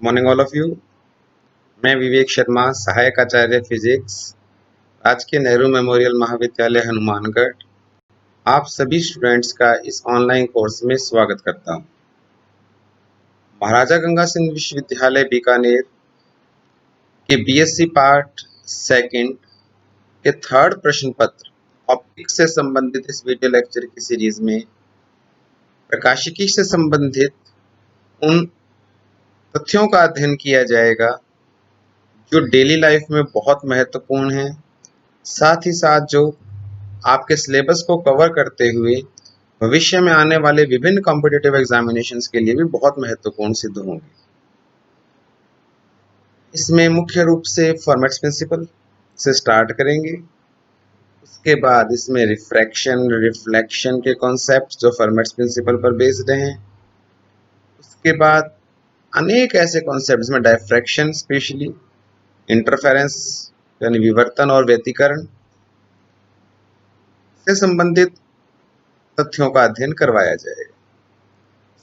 Morning all of you. मैं विवेक शर्मा, सहायक आचार्य physics, राजकीय नेहरू मेमोरियल महाविद्यालय हनुमानगढ़, आप सभी स्टूडेंट्स का इस ऑनलाइन कोर्स में स्वागत करता हूं। महाराजा गंगा सिंह विश्वविद्यालय बीकानेर के बीएससी पार्ट सेकंड के थर्ड प्रश्न पत्र ऑप्टिक्स से संबंधित इस वीडियो लेक्चर की सीरीज में प्रकाशिकी से संबंधित उन तथ्यों का अध्ययन किया जाएगा जो डेली लाइफ में बहुत महत्वपूर्ण है, साथ ही साथ जो आपके सिलेबस को कवर करते हुए भविष्य में आने वाले विभिन्न कॉम्पिटिटिव एग्जामिनेशंस के लिए भी बहुत महत्वपूर्ण सिद्ध होंगे। इसमें मुख्य रूप से फॉर्मेट्स प्रिंसिपल से स्टार्ट करेंगे, उसके बाद इसमें रिफ्रैक्शन रिफ्लेक्शन के कॉन्सेप्ट जो फॉर्मेट्स प्रिंसिपल पर बेस्ड हैं, उसके बाद अनेक ऐसे कॉन्सेप्ट जिसमें डायफ्रैक्शन स्पेशली, इंटरफेरेंस यानी विवर्तन और व्यतिकरण से संबंधित तथ्यों का अध्ययन करवाया जाएगा।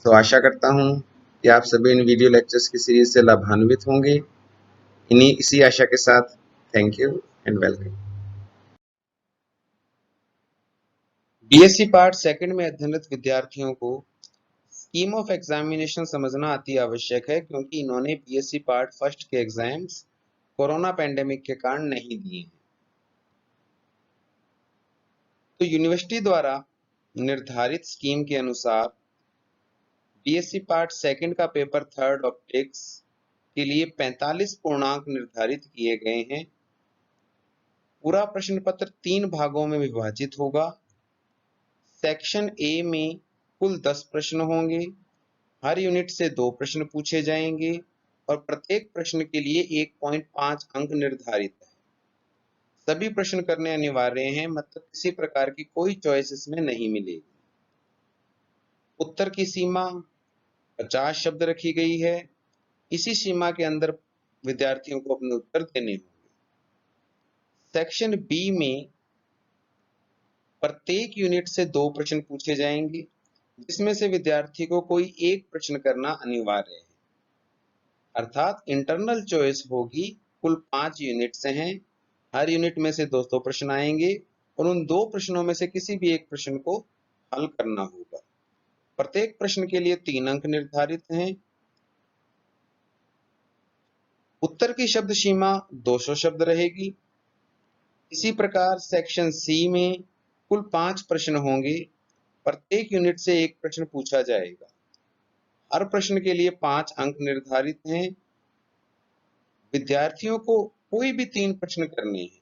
तो आशा करता हूं कि आप सभी इन वीडियो लेक्चर्स की सीरीज से लाभान्वित होंगे। इसी आशा के साथ thank you and welcome. BSc part second में अध्ययनरत विद्यार्थियों को स्कीम ऑफ एग्जामिनेशन समझना अति आवश्यक है, क्योंकि इन्होंने बीएससी पार्ट फर्स्ट के एग्जाम्स कोरोना पैंडेमिक के कारण नहीं दिए हैं। तो यूनिवर्सिटी द्वारा निर्धारित स्कीम के अनुसार बीएससी पार्ट सेकंड का पेपर थर्ड ऑप्टिक्स के लिए 45 पूर्णांक निर्धारित किए गए हैं। पूरा प्रश्न पत्र 3 भागों में विभाजित होगा। सेक्शन ए में कुल 10 प्रश्न होंगे। हर यूनिट से 2 प्रश्न पूछे जाएंगे और प्रत्येक प्रश्न के लिए 1.5 अंक निर्धारित है। सभी प्रश्न करने अनिवार्य हैं, मतलब किसी प्रकार की कोई चॉइस इसमें नहीं मिलेगी। उत्तर की सीमा 50 शब्द रखी गई है। इसी सीमा के अंदर विद्यार्थियों को अपने उत्तर देने होंगे। सेक्शन बी में प्रत्येक यूनिट से 2 प्रश्न पूछे जाएंगे, जिसमें से विद्यार्थी को कोई एक प्रश्न करना अनिवार्य है, अर्थात इंटरनल चॉइस होगी। कुल 5 यूनिट से हैं, हर यूनिट में से 200 प्रश्न आएंगे और उन 2 प्रश्नों में से किसी भी एक प्रश्न को हल करना होगा। प्रत्येक प्रश्न के लिए 3 अंक निर्धारित हैं। उत्तर की शब्द सीमा 200 शब्द रहेगी। इसी प्रकार सेक्शन सी में कुल 5 प्रश्न होंगे। प्रत्येक यूनिट से एक प्रश्न पूछा जाएगा। हर प्रश्न के लिए 5 अंक निर्धारित हैं। विद्यार्थियों को कोई भी 3 प्रश्न करने हैं।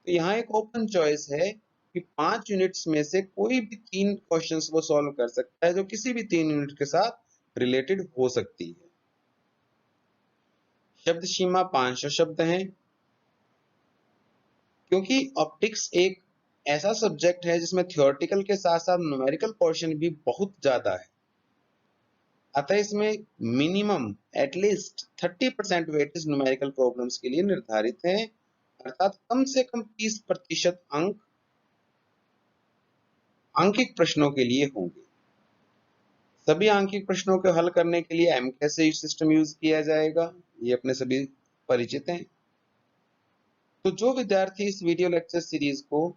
तो यहाँ एक ओपन चॉइस है कि 5 यूनिट्स में से कोई भी 3 क्वेश्चंस वो सॉल्व कर सकता है, जो किसी भी 3 यूनिट के साथ रिलेटेड हो सकती है। शब्द सीमा 500 शब्द है। क्योंकि ऑप्टिक्स एक ऐसा सब्जेक्ट है जिसमें थियोरेटिकल के साथ साथ न्यूमेरिकल पोर्शन भी बहुत ज्यादा है, अतः इसमें minimum at least 30% weightage numerical problems के लिए निर्धारित है, अर्थात कम से कम 30% अंक आंकिक प्रश्नों के लिए होंगे। सभी आंकिक प्रश्नों को हल करने के लिए एमकेसी सिस्टम यूज किया जाएगा, ये अपने सभी परिचित हैं। तो जो विद्यार्थी इस वीडियो लेक्चर सीरीज को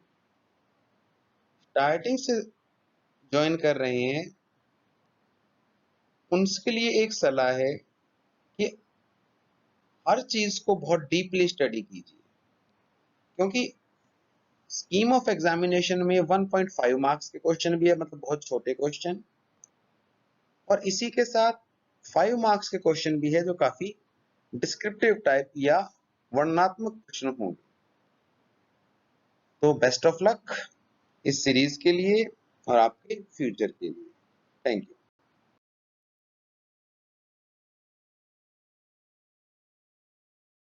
स्टार्टिंग से ज्वाइन कर रहे हैं, उनके लिए एक सलाह है कि हर चीज को बहुत डीपली स्टडी कीजिए, क्योंकि स्कीम ऑफ एग्जामिनेशन में 1.5 मार्क्स के क्वेश्चन भी है, मतलब बहुत छोटे क्वेश्चन, और इसी के साथ 5 मार्क्स के क्वेश्चन भी है जो काफी डिस्क्रिप्टिव टाइप या वर्णनात्मक प्रश्न होंगे। तो बेस्ट ऑफ लक इस सीरीज के लिए और आपके फ्यूचर के लिए। Thank you.